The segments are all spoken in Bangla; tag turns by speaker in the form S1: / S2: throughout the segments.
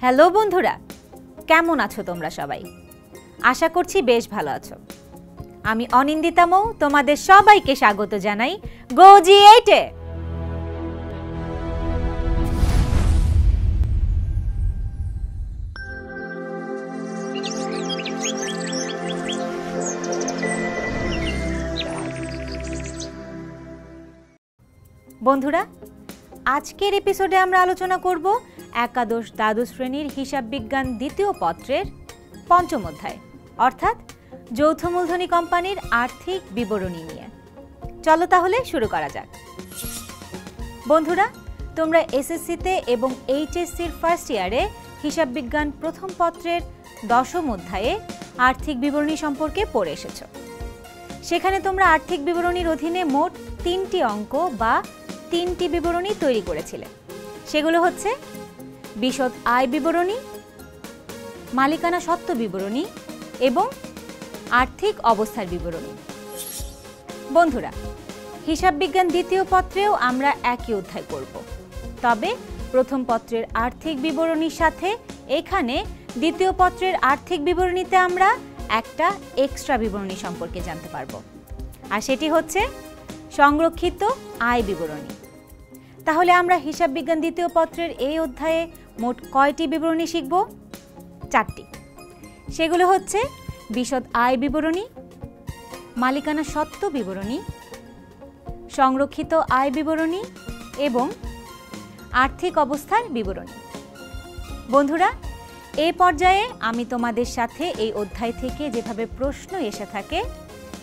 S1: হ্যালো বন্ধুরা, কেমন আছো তোমরা সবাই? আশা করছি বেশ ভালো আছো। আমি অনিন্দিতা মৌ তোমাদের সবাইকে স্বাগত জানাই GoG8-এ। বন্ধুরা, আজকের এপিসোডে আমরা আলোচনা করব একাদশ দ্বাদশ শ্রেণীর হিসাব বিজ্ঞান দ্বিতীয় পত্রের পঞ্চম অধ্যায় অর্থাৎ যৌথ মূলধনী কোম্পানির আর্থিক বিবরণী নিয়ে। চলো তাহলে শুরু করা যাক। বন্ধুরা, তোমরা এসএসসিতে এবং এইচএসসির ফার্স্ট ইয়ারে হিসাব বিজ্ঞান প্রথম পত্রের দশম অধ্যায়ে আর্থিক বিবরণী সম্পর্কে পড়ে এসেছো। সেখানে তোমরা আর্থিক বিবরণীর অধীনে মোট 3টি অঙ্ক বা 3টি বিবরণী তৈরি করেছিলে। সেগুলো হচ্ছে বিশদ আয় বিবরণী, মালিকানা সত্ত্ব বিবরণী এবং আর্থিক অবস্থার বিবরণী। বন্ধুরা, হিসাব বিজ্ঞান দ্বিতীয় পত্রেও আমরা একই অধ্যায় করব, তবে প্রথম পত্রের আর্থিক বিবরণীর সাথে এখানে দ্বিতীয় পত্রের আর্থিক বিবরণীতে আমরা একটা এক্সট্রা বিবরণী সম্পর্কে জানতে পারবো, আর সেটি হচ্ছে সংরক্ষিত আয় বিবরণী। তাহলে আমরা হিসাব বিজ্ঞান দ্বিতীয় পত্রের এই অধ্যায়ে মোট কয়টি বিবরণী শিখব? 4টি। সেগুলো হচ্ছে বিশদ আয় বিবরণী, মালিকানা সত্ত্ব বিবরণী, সংরক্ষিত আয় বিবরণী এবং আর্থিক অবস্থার বিবরণী। বন্ধুরা, এই পর্যায়ে আমি তোমাদের সাথে এই অধ্যায় থেকে যেভাবে প্রশ্ন এসে থাকে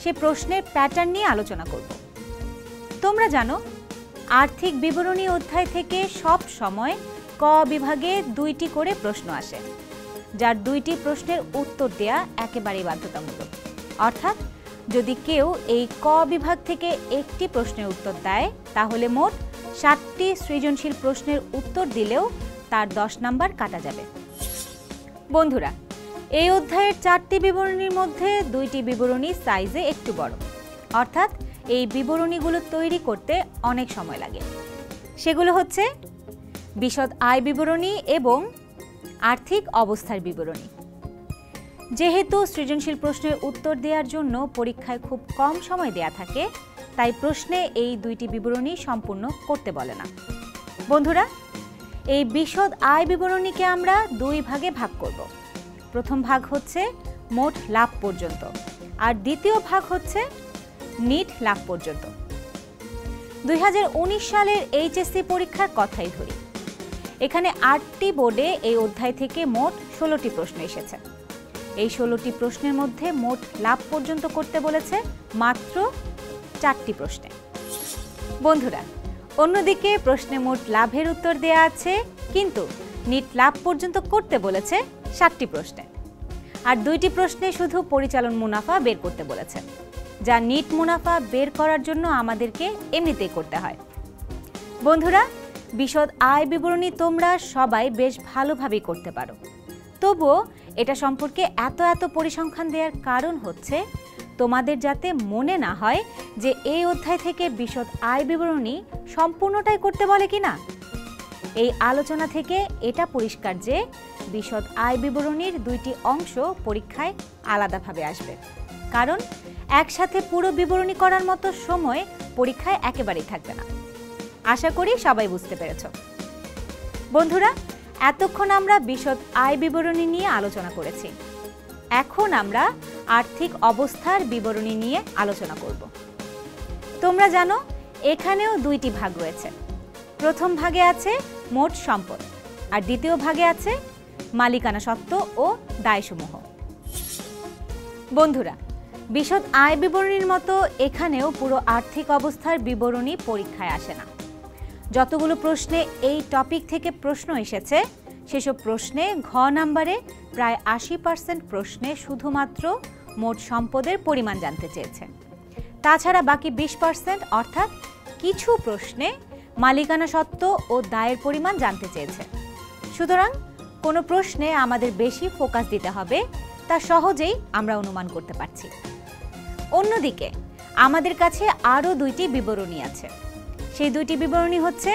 S1: সে প্রশ্নের প্যাটার্ন নিয়ে আলোচনা করব। তোমরা জানো, আর্থিক বিবরণী অধ্যায় থেকে সব সময় ক বিভাগে 2টি করে প্রশ্ন আসে, যার 2টি প্রশ্নের উত্তর দেয়া একেবারেই বাধ্যতামূলক। অর্থাৎ যদি কেউ এই ক বিভাগ থেকে একটি প্রশ্নের উত্তর দেয় তাহলে মোট 7টি সৃজনশীল প্রশ্নের উত্তর দিলেও তার 10 নাম্বার কাটা যাবে। বন্ধুরা, এই অধ্যায়ের 4টি বিবরণীর মধ্যে 2টি বিবরণী সাইজে একটু বড়, অর্থাৎ এই বিবরণীগুলো তৈরি করতে অনেক সময় লাগে। সেগুলো হচ্ছে বিশদ আয় বিবরণী এবং আর্থিক অবস্থার বিবরণী। যেহেতু সৃজনশীল প্রশ্নের উত্তর দেওয়ার জন্য পরীক্ষায় খুব কম সময় দেয়া থাকে, তাই প্রশ্নে এই 2টি বিবরণী সম্পূর্ণ করতে বলে না। বন্ধুরা, এই বিশদ আয় বিবরণীকে আমরা 2 ভাগে ভাগ করব। প্রথম ভাগ হচ্ছে মোট লাভ পর্যন্ত, আর দ্বিতীয় ভাগ হচ্ছে নিট লাভ পর্যন্ত। 2019 সালের এইচএসসি পরীক্ষার কথাই ধরি। এখানে 8টি বোর্ডে এই অধ্যায় থেকে মোট 16টি প্রশ্ন এসেছে। এই 16টি প্রশ্নের মধ্যে মোট লাভ পর্যন্ত করতে বলেছে মাত্র 4টি প্রশ্নে। বন্ধুরা, অন্যদিকে প্রশ্নে মোট লাভের উত্তর দেয়া আছে, কিন্তু নিট লাভ পর্যন্ত করতে বলেছে 7টি প্রশ্নে। আর 2টি প্রশ্নে শুধু পরিচালন মুনাফা বের করতে বলেছে, যা নিট মুনাফা বের করার জন্য আমাদেরকে এমনিতেই করতে হয়। বন্ধুরা, বিশদ আয় বিবরণী তোমরা সবাই বেশ ভালোভাবেই করতে পারো, তবুও এটা সম্পর্কে এত পরিসংখ্যান দেওয়ার কারণ হচ্ছে তোমাদের যাতে মনে না হয় যে এই অধ্যায় থেকে বিশদ আয় বিবরণী সম্পূর্ণটাই করতে বলে কিনা। এই আলোচনা থেকে এটা পরিষ্কার যে বিশদ আয় বিবরণীর 2টি অংশ পরীক্ষায় আলাদাভাবে আসবে, কারণ একসাথে পুরো বিবরণী করার মতো সময় পরীক্ষায় একেবারেই থাকবে না। আশা করি সবাই বুঝতে পেরেছ। বন্ধুরা, এতক্ষণ আমরা বিশদ আয় বিবরণী নিয়ে আলোচনা করেছি। এখন আমরা আর্থিক অবস্থার বিবরণী নিয়ে আলোচনা করব। তোমরা জানো, এখানেও 2টি ভাগ রয়েছে। প্রথম ভাগে আছে মোট সম্পদ, আর দ্বিতীয় ভাগে আছে মালিকানা সত্ত্ব ও দায়সমূহ। বন্ধুরা, বিশদ আয় বিবরণীর মতো এখানেও পুরো আর্থিক অবস্থার বিবরণী পরীক্ষায় আসে না। যতগুলো প্রশ্নে এই টপিক থেকে প্রশ্ন এসেছে সেসব প্রশ্নে ঘ নাম্বারে প্রায় 80% প্রশ্নে শুধুমাত্র মোট সম্পদের পরিমাণ জানতে চেয়েছে। তাছাড়া বাকি 20% অর্থাৎ কিছু প্রশ্নে মালিকানা সত্ত্ব ও দায়ের পরিমাণ জানতে চেয়েছে। সুতরাং কোনো প্রশ্নে আমাদের বেশি ফোকাস দিতে হবে তা সহজেই আমরা অনুমান করতে পারছি। অন্যদিকে আমাদের কাছে আরও 2টি বিবরণী আছে। সেই 2টি বিবরণী হচ্ছে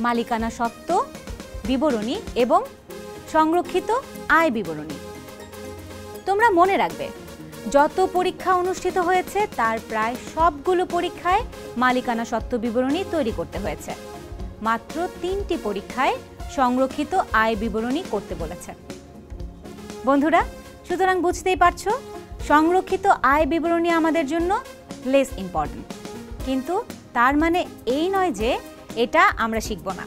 S1: মালিকানা সত্ত্ব বিবরণী এবং সংরক্ষিত আয় বিবরণী। তোমরা মনে রাখবে, যত পরীক্ষা অনুষ্ঠিত হয়েছে তার প্রায় সবগুলো পরীক্ষায় মালিকানা সত্ত্ব বিবরণী তৈরি করতে হয়েছে। মাত্র 3টি পরীক্ষায় সংরক্ষিত আয় বিবরণী করতে বলেছে। বন্ধুরা, সুতরাং বুঝতেই পারছো, সংরক্ষিত আয় বিবরণী আমাদের জন্য লেস ইম্পর্টেন্ট। কিন্তু তার মানে এই নয় যে এটা আমরা শিখব না,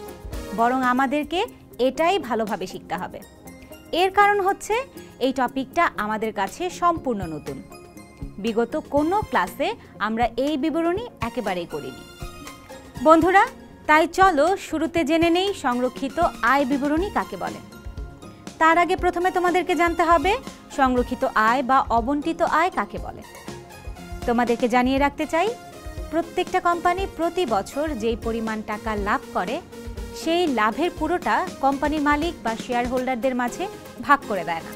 S1: বরং আমাদেরকে এটাই ভালোভাবে শিখতে হবে। এর কারণ হচ্ছে এই টপিকটা আমাদের কাছে সম্পূর্ণ নতুন। বিগত কোনো ক্লাসে আমরা এই বিবরণী একেবারেই করিনি। বন্ধুরা, তাই চলো শুরুতে জেনে নেই সংরক্ষিত আয় বিবরণী কাকে বলে। তার আগে প্রথমে তোমাদেরকে জানতে হবে সংরক্ষিত আয় বা অবন্টিত আয় কাকে বলে। তোমাদেরকে জানিয়ে রাখতে চাই, প্রত্যেকটা কোম্পানি প্রতি বছর যেই পরিমাণ টাকা লাভ করে সেই লাভের পুরোটা কোম্পানির মালিক বা শেয়ার হোল্ডারদের মাঝে ভাগ করে দেয় না।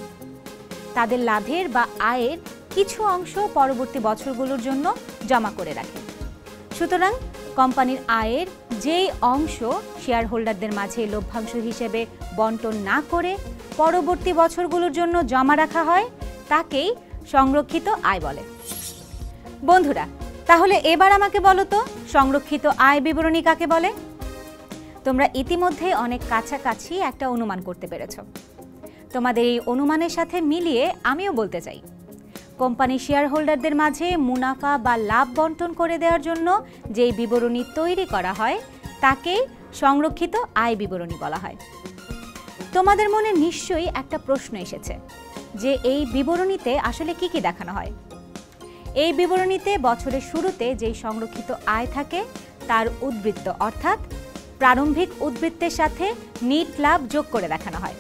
S1: তাদের লাভের বা আয়ের কিছু অংশ পরবর্তী বছরগুলোর জন্য জমা করে রাখে। সুতরাং কোম্পানির আয়ের যেই অংশ শেয়ার হোল্ডারদের মাঝে লভ্যাংশ হিসেবে বন্টন না করে পরবর্তী বছরগুলোর জন্য জমা রাখা হয় তাকেই সংরক্ষিত আয় বলে। বন্ধুরা, তাহলে এবার আমাকে বলো তো, সংরক্ষিত আয় বিবরণী কাকে বলে? তোমরা ইতিমধ্যে অনেক কাছাকাছি একটা অনুমান করতে পেরেছো। তোমাদের এই অনুমানের সাথে মিলিয়ে আমিও বলতে চাই, কোম্পানি শেয়ার হোল্ডারদের মাঝে মুনাফা বা লাভ বন্টন করে দেওয়ার জন্য যেই বিবরণী তৈরি করা হয় তাকেই সংরক্ষিত আয় বিবরণী বলা হয়। তোমাদের মনে নিশ্চয়ই একটা প্রশ্ন এসেছে যে এই বিবরণীতে আসলে কি কি দেখানো হয়। এই বিবরণীতে বছরের শুরুতে যেই সংরক্ষিত আয় থাকে তার উদ্বৃত্ত অর্থাৎ প্রারম্ভিক উদ্বৃত্তের সাথে নিট লাভ যোগ করে দেখানো হয়।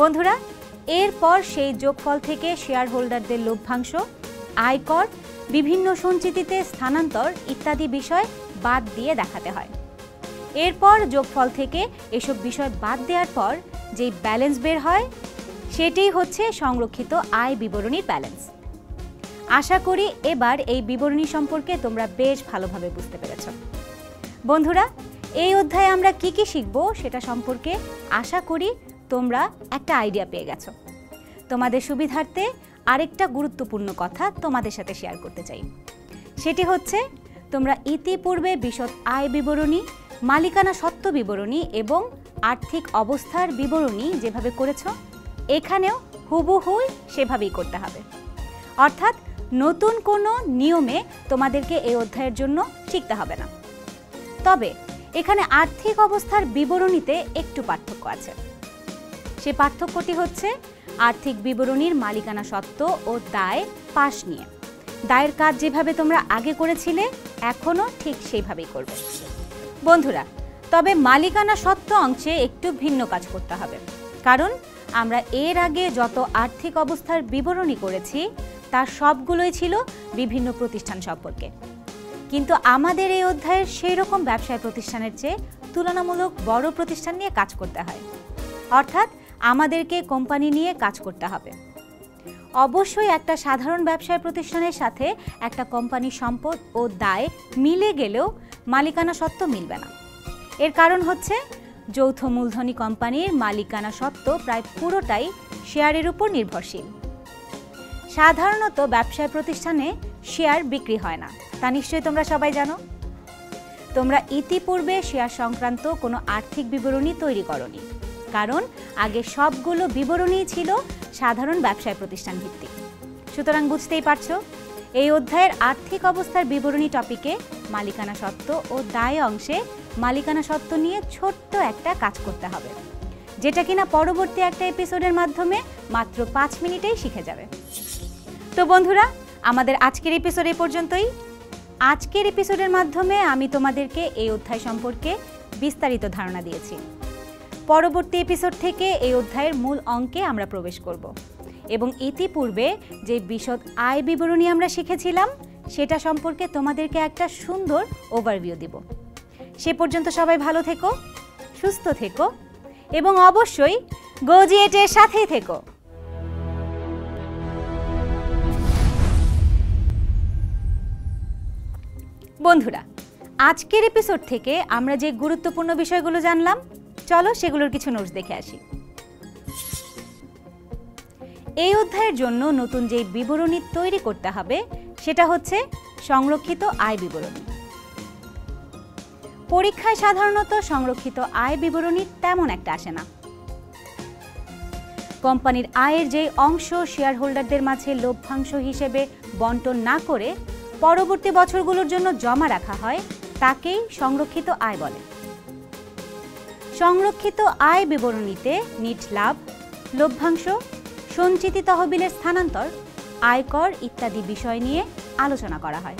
S1: বন্ধুরা, এরপর সেই যোগফল থেকে শেয়ার হোল্ডারদের লভ্যাংশ, আয়কর, বিভিন্ন সঞ্চিতিতে স্থানান্তর ইত্যাদি বিষয় বাদ দিয়ে দেখাতে হয়। এরপর যোগফল থেকে এসব বিষয় বাদ দেওয়ার পর যেই ব্যালেন্স বের হয় সেটাই হচ্ছে সংরক্ষিত আয় বিবরণীর ব্যালেন্স। আশা করি এবার এই বিবরণী সম্পর্কে তোমরা বেশ ভালোভাবে বুঝতে পেরেছ। বন্ধুরা, এই অধ্যায়ে আমরা কি কি শিখব সেটা সম্পর্কে আশা করি তোমরা একটা আইডিয়া পেয়ে গেছো। তোমাদের সুবিধার্থে আরেকটা গুরুত্বপূর্ণ কথা তোমাদের সাথে শেয়ার করতে চাই। সেটি হচ্ছে, তোমরা ইতিপূর্বে বিশদ আয় বিবরণী, মালিকানা সত্ত্ব বিবরণী এবং আর্থিক অবস্থার বিবরণী যেভাবে করেছো, এখানেও হুবহুই সেভাবেই করতে হবে। অর্থাৎ নতুন কোনো নিয়মে তোমাদেরকে এই অধ্যায়ের জন্য শিখতে হবে না। তবে এখানে আর্থিক অবস্থার বিবরণীতে একটু পার্থক্য আছে। সে পার্থক্যটি হচ্ছে আর্থিক বিবরণীর মালিকানা সত্ত্ব ও দায় পাশ নিয়ে। দায়ের কাজ যেভাবে তোমরা আগে করেছিলে এখনও ঠিক সেইভাবেই করবে। বন্ধুরা, তবে মালিকানা সত্ত্ব অংশে একটু ভিন্ন কাজ করতে হবে, কারণ আমরা এর আগে যত আর্থিক অবস্থার বিবরণী করেছি তার সবগুলোই ছিল বিভিন্ন প্রতিষ্ঠান সম্পর্কে। কিন্তু আমাদের এই অধ্যায়ের সেই রকম ব্যবসায় প্রতিষ্ঠানের চেয়ে তুলনামূলক বড় প্রতিষ্ঠান নিয়ে কাজ করতে হয়। অর্থাৎ আমাদেরকে কোম্পানি নিয়ে কাজ করতে হবে। অবশ্যই একটা সাধারণ ব্যবসায় প্রতিষ্ঠানের সাথে একটা কোম্পানির সম্পদ ও দায় মিলে গেলেও মালিকানা সত্ত্ব মিলবে না। এর কারণ হচ্ছে যৌথ মূলধনী কোম্পানির মালিকানা সত্ত্ব প্রায় পুরোটাই শেয়ারের উপর নির্ভরশীল। সাধারণত ব্যবসায় প্রতিষ্ঠানে শেয়ার বিক্রি হয় না, তা নিশ্চয়ই তোমরা সবাই জানো। তোমরা ইতিপূর্বে শেয়ার সংক্রান্ত কোনো আর্থিক বিবরণী তৈরি করনি, কারণ আগে সবগুলো বিবরণী ছিল সাধারণ ব্যবসায় প্রতিষ্ঠান ভিত্তিক। সুতরাং বুঝতেই পারছো, এই অধ্যায়ের আর্থিক অবস্থার বিবরণী টপিকে মালিকানা সত্ত্ব ও দায় অংশে মালিকানা সত্ত্ব নিয়ে ছোট্ট একটা কাজ করতে হবে, যেটা কিনা পরবর্তী একটা এপিসোডের মাধ্যমে মাত্র 5 মিনিটেই শিখে যাবে। তো বন্ধুরা, আমাদের আজকের এপিসোড এই পর্যন্তই। আজকের এপিসোডের মাধ্যমে আমি তোমাদেরকে এই অধ্যায় সম্পর্কে বিস্তারিত ধারণা দিয়েছি। পরবর্তী এপিসোড থেকে এই অধ্যায়ের মূল অঙ্কে আমরা প্রবেশ করব এবং ইতিপূর্বে যে বিশদ আয় বিবরণী আমরা শিখেছিলাম সেটা সম্পর্কে তোমাদেরকে একটা সুন্দর ওভারভিউ দিব। সে পর্যন্ত সবাই ভালো থেকো, সুস্থ থেকো এবং অবশ্যই গোজিয়েটের সাথেই থেকো। বন্ধুরা, আজকের এপিসোড থেকে আমরা যে গুরুত্বপূর্ণ বিষয়গুলো জানলাম, চলো সেগুলোর কিছু নোটস দেখে আসি। এই অধ্যায়ের জন্য নতুন যে বিবরণী তৈরি করতে হবে সেটা হচ্ছে সংরক্ষিত আয় বিবরণী। পরীক্ষায় সাধারণত সংরক্ষিত আয় বিবরণী তেমন একটা আসে না। কোম্পানির আয়ের যে অংশ শেয়ার হোল্ডারদের মাঝে লভ্যাংশ হিসেবে বন্টন না করে পরবর্তী বছরগুলোর জন্য জমা রাখা হয় তাকেই সংরক্ষিত আয় বলে। সংরক্ষিত আয় বিবরণীতে নিট লাভ, লভ্যাংশ, সঞ্চিতি তহবিলের স্থানান্তর, আয়কর ইত্যাদি বিষয় নিয়ে আলোচনা করা হয়।